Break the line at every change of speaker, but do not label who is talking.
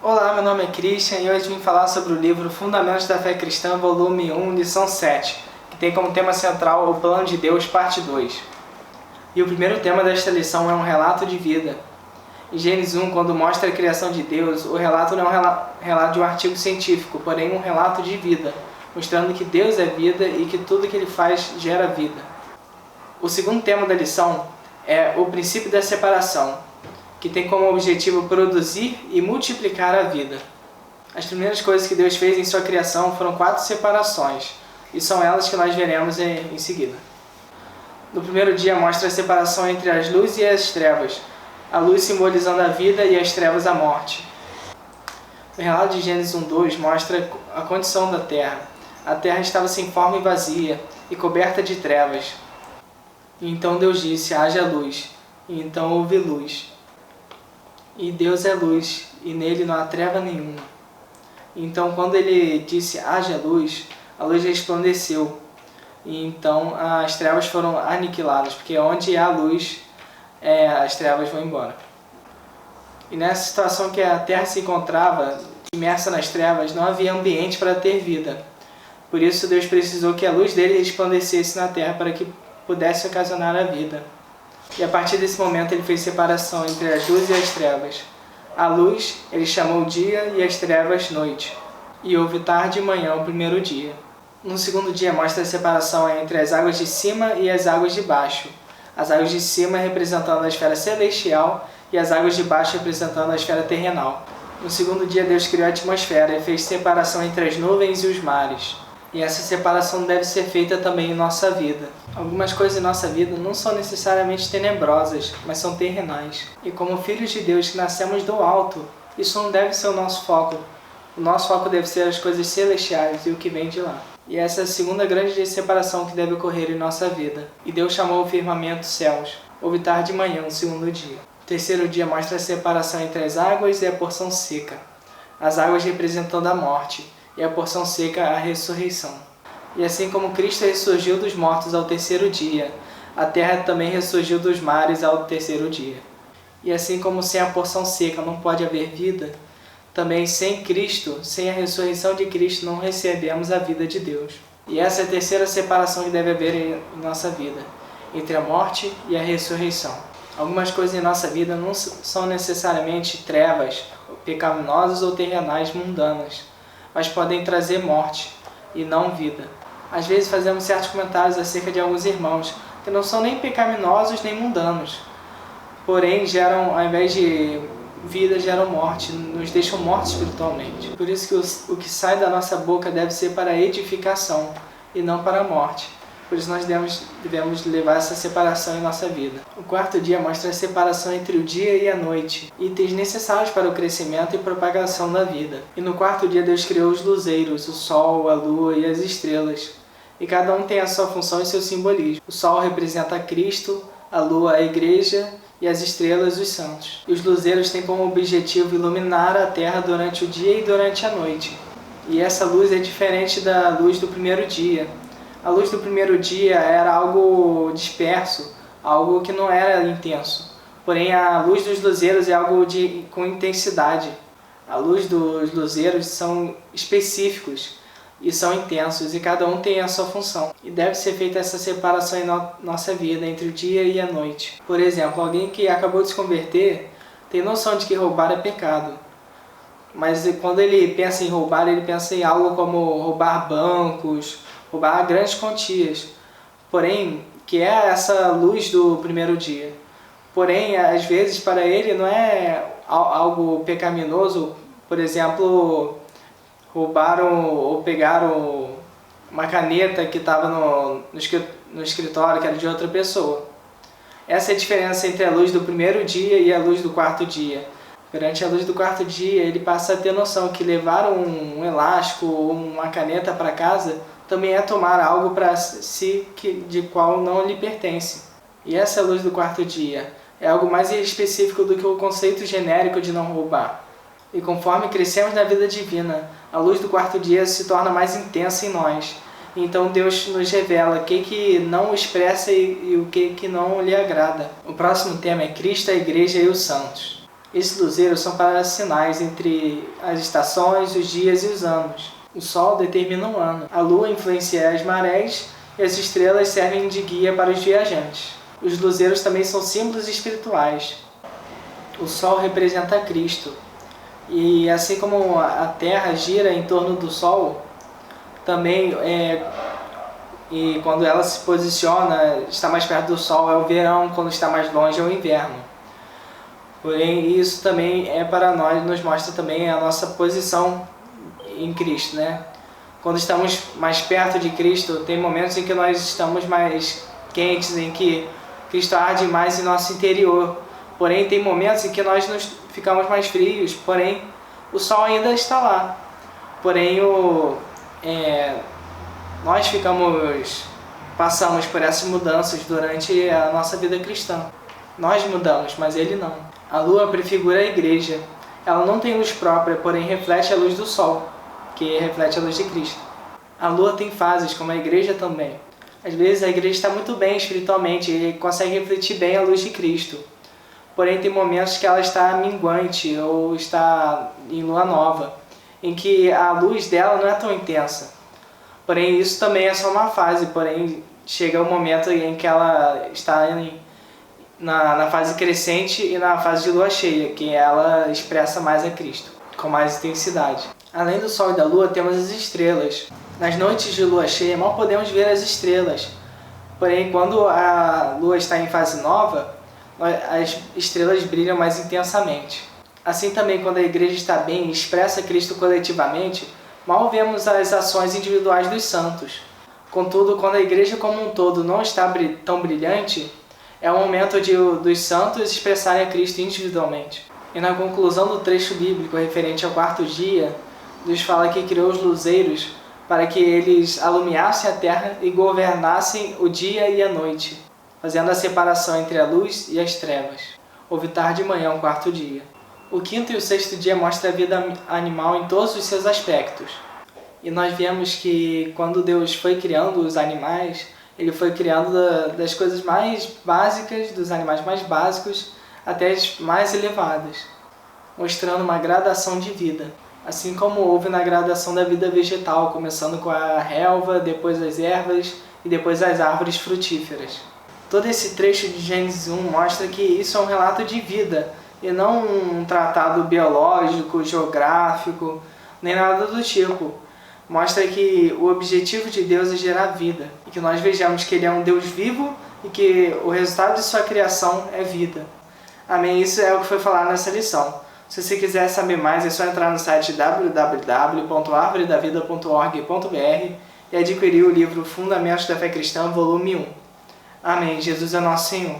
Olá, meu nome é Christian e hoje vim falar sobre o livro Fundamentos da Fé Cristã, volume 1, lição 7, que tem como tema central o Plano de Deus, parte 2. E o primeiro tema desta lição é um relato de vida. Em Gênesis 1, quando mostra a criação de Deus, o relato não é um relato de um artigo científico, porém um relato de vida, mostrando que Deus é vida e que tudo que Ele faz gera vida. O segundo tema da lição é o princípio da separação, que tem como objetivo produzir e multiplicar a vida. As primeiras coisas que Deus fez em sua criação foram 4 separações, e são elas que nós veremos em seguida. No primeiro dia mostra a separação entre as luzes e as trevas, a luz simbolizando a vida e as trevas a morte. O relato de Gênesis 1:2 mostra a condição da terra. A terra estava sem forma e vazia, e coberta de trevas. E então Deus disse: haja luz, e então houve luz. E Deus é luz, e nele não há treva nenhuma. Então, quando ele disse, haja luz, a luz resplandeceu. E então as trevas foram aniquiladas, porque onde há luz, as trevas vão embora. E nessa situação que a terra se encontrava, imersa nas trevas, não havia ambiente para ter vida. Por isso Deus precisou que a luz dele resplandecesse na terra para que pudesse ocasionar a vida. E a partir desse momento ele fez separação entre as luzes e as trevas. A luz ele chamou dia e as trevas noite. E houve tarde e manhã o primeiro dia. No segundo dia mostra a separação entre as águas de cima e as águas de baixo. As águas de cima representando a esfera celestial e as águas de baixo representando a esfera terrenal. No segundo dia Deus criou a atmosfera e fez separação entre as nuvens e os mares. E essa separação deve ser feita também em nossa vida. Algumas coisas em nossa vida não são necessariamente tenebrosas, mas são terrenais. E como filhos de Deus que nascemos do alto, isso não deve ser o nosso foco. O nosso foco deve ser as coisas celestiais e o que vem de lá. E essa é a segunda grande separação que deve ocorrer em nossa vida. E Deus chamou o firmamento céus. Houve tarde e manhã, o segundo dia. O terceiro dia mostra a separação entre as águas e a porção seca. As águas representando a morte, e a porção seca a ressurreição. E assim como Cristo ressurgiu dos mortos ao terceiro dia, a terra também ressurgiu dos mares ao terceiro dia. E assim como sem a porção seca não pode haver vida, também sem Cristo, sem a ressurreição de Cristo, não recebemos a vida de Deus. E essa é a terceira separação que deve haver em nossa vida, entre a morte e a ressurreição. Algumas coisas em nossa vida não são necessariamente trevas, pecaminosas ou terrenais mundanas, mas podem trazer morte e não vida. Às vezes fazemos certos comentários acerca de alguns irmãos que não são nem pecaminosos nem mundanos, porém geram, ao invés de vida, geram morte, nos deixam mortos espiritualmente. Por isso que o que sai da nossa boca deve ser para a edificação e não para a morte. Por isso nós devemos levar essa separação em nossa vida. O quarto dia mostra a separação entre o dia e a noite, itens necessários para o crescimento e propagação da vida. E no quarto dia Deus criou os luzeiros, o sol, a lua e as estrelas. E cada um tem a sua função e seu simbolismo. O sol representa Cristo, a lua a igreja e as estrelas os santos. E os luzeiros têm como objetivo iluminar a terra durante o dia e durante a noite. E essa luz é diferente da luz do primeiro dia. A luz do primeiro dia era algo disperso, algo que não era intenso. Porém, a luz dos luzeiros é algo com intensidade. A luz dos luzeiros são específicos e são intensos, e cada um tem a sua função. E deve ser feita essa separação em nossa vida, entre o dia e a noite. Por exemplo, alguém que acabou de se converter tem noção de que roubar é pecado. Mas quando ele pensa em roubar, ele pensa em algo como roubar bancos, roubar grandes quantias, porém, que é essa luz do primeiro dia. Porém, às vezes, para ele não é algo pecaminoso, por exemplo, roubaram ou pegaram uma caneta que estava no escritório, que era de outra pessoa. Essa é a diferença entre a luz do primeiro dia e a luz do quarto dia. Durante a luz do quarto dia, ele passa a ter noção que levar um elástico ou uma caneta para casa também é tomar algo para si de qual não lhe pertence. E essa luz do quarto dia é algo mais específico do que o conceito genérico de não roubar. E conforme crescemos na vida divina, a luz do quarto dia se torna mais intensa em nós. Então Deus nos revela o que não expressa e o que não lhe agrada. O próximo tema é Cristo, a Igreja e os Santos. Esses luzeiros são para sinais entre as estações, os dias e os anos. O Sol determina o ano, a Lua influencia as marés e as estrelas servem de guia para os viajantes. Os luzeiros também são símbolos espirituais. O Sol representa Cristo. E assim como a Terra gira em torno do Sol, também e quando ela se posiciona, está mais perto do Sol é o verão, quando está mais longe é o inverno. Porém, isso também é para nós, nos mostra também a nossa posição em Cristo, né? Quando estamos mais perto de Cristo, tem momentos em que nós estamos mais quentes, em que Cristo arde mais em nosso interior. Porém, tem momentos em que nós ficamos mais frios, porém, o Sol ainda está lá. Porém, nós passamos por essas mudanças durante a nossa vida cristã. Nós mudamos, mas Ele não. A Lua prefigura a Igreja. Ela não tem luz própria, porém reflete a luz do Sol, que reflete a luz de Cristo. A Lua tem fases, como a Igreja também. Às vezes a Igreja está muito bem espiritualmente e consegue refletir bem a luz de Cristo. Porém, tem momentos que ela está minguante ou está em lua nova, em que a luz dela não é tão intensa. Porém, isso também é só uma fase, porém chega o momento em que ela está na fase crescente e na fase de lua cheia, que ela expressa mais a Cristo, com mais intensidade. Além do Sol e da Lua, temos as estrelas. Nas noites de lua cheia, mal podemos ver as estrelas. Porém, quando a Lua está em fase nova, as estrelas brilham mais intensamente. Assim também, quando a Igreja está bem e expressa Cristo coletivamente, mal vemos as ações individuais dos santos. Contudo, quando a Igreja como um todo não está tão brilhante, é o momento dos santos expressarem a Cristo individualmente. E na conclusão do trecho bíblico referente ao quarto dia, Deus fala que criou os luzeiros para que eles alumiassem a terra e governassem o dia e a noite, fazendo a separação entre a luz e as trevas. Houve tarde e manhã, o quarto dia. O quinto e o sexto dia mostra a vida animal em todos os seus aspectos. E nós vemos que quando Deus foi criando os animais, Ele foi criando das coisas mais básicas, dos animais mais básicos, até as mais elevadas, mostrando uma gradação de vida. Assim como houve na gradação da vida vegetal, começando com a relva, depois as ervas e depois as árvores frutíferas. Todo esse trecho de Gênesis 1 mostra que isso é um relato de vida, e não um tratado biológico, geográfico, nem nada do tipo. Mostra que o objetivo de Deus é gerar vida, e que nós vejamos que Ele é um Deus vivo e que o resultado de sua criação é vida. Amém? Isso é o que foi falado nessa lição. Se você quiser saber mais, é só entrar no site www.arvoredavida.org.br e adquirir o livro Fundamentos da Fé Cristã, volume 1. Amém. Jesus é nosso Senhor.